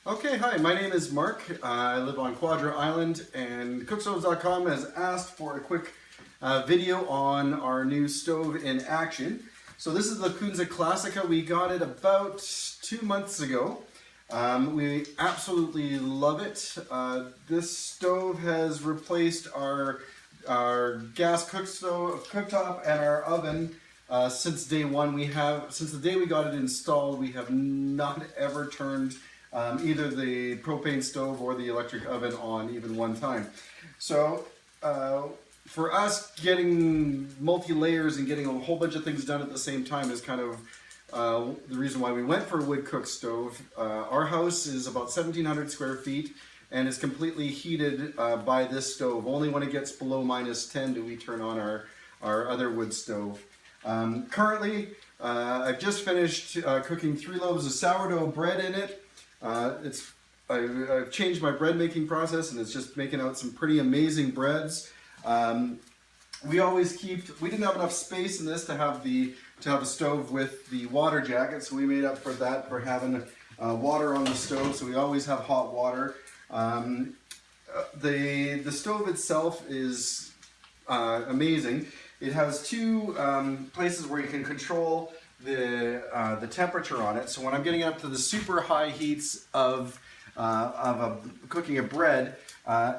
Okay, hi, my name is Mark. I live on Quadra Island, and cookstoves.com has asked for a quick video on our new stove in action. So this is the Lacunza Clasica. We got it about 2 months ago. We absolutely love it. This stove has replaced our gas cooktop and our oven since day one. Since the day we got it installed, we have not ever turned either the propane stove or the electric oven on even one time. So for us, getting multi-layers and getting a whole bunch of things done at the same time is kind of the reason why we went for a wood cook stove. Our house is about 1,700 square feet and is completely heated by this stove. Only when it gets below -10 do we turn on our other wood stove. Currently, I've just finished cooking 3 loaves of sourdough bread in it. I've changed my bread making process, and it's just making out some pretty amazing breads. We didn't have enough space in this to have a stove with the water jacket, so we made up for that for having water on the stove, so we always have hot water. The stove itself is amazing. It has 2 places where you can control the temperature on it. So when I'm getting up to the super high heats of cooking a bread,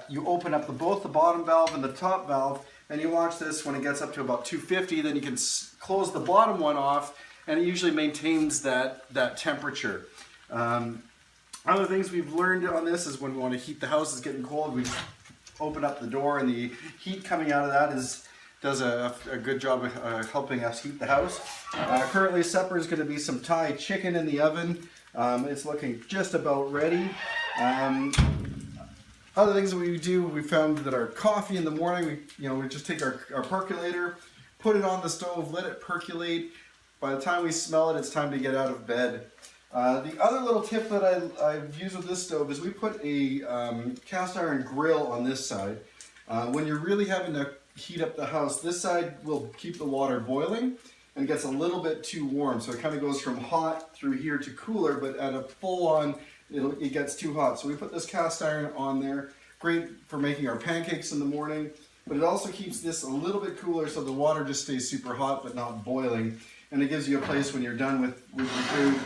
you open up both the bottom valve and the top valve, and you watch this. When it gets up to about 250, then you can close the bottom one off, and it usually maintains that temperature. Other things we've learned on this is when we want to heat the house, it's getting cold, we open up the door, and the heat coming out of that does a good job of helping us heat the house. Currently, supper is going to be some Thai chicken in the oven. It's looking just about ready. Other things that we do, we found that our coffee in the morning, we just take our percolator, put it on the stove, let it percolate. By the time we smell it, it's time to get out of bed. The other little tip that I've used with this stove is we put a cast iron grill on this side. When you're really having to heat up the house, this side will keep the water boiling and gets a little bit too warm, so it kind of goes from hot through here to cooler, but at a full on it gets too hot. So we put this cast iron on there. Great for making our pancakes in the morning, but it also keeps this a little bit cooler, so the water just stays super hot but not boiling, and it gives you a place when you're done with your food,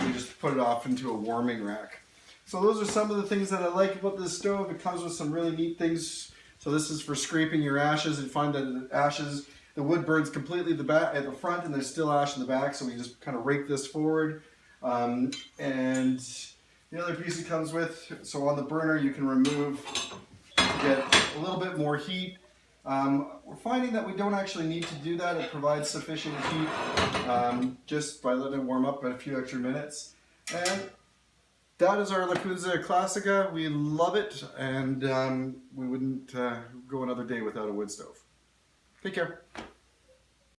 you just put it off into a warming rack. So those are some of the things that I like about this stove. It comes with some really neat things. So this is for scraping your ashes, and find that the wood burns completely at the front, and there's still ash in the back, so we just kind of rake this forward. And the other piece it comes with, so on the burner you can remove to get a little bit more heat. We're finding that we don't actually need to do that. It provides sufficient heat just by letting it warm up in a few extra minutes. And that is our Lacunza Clasica. We love it, and we wouldn't go another day without a wood stove. Take care.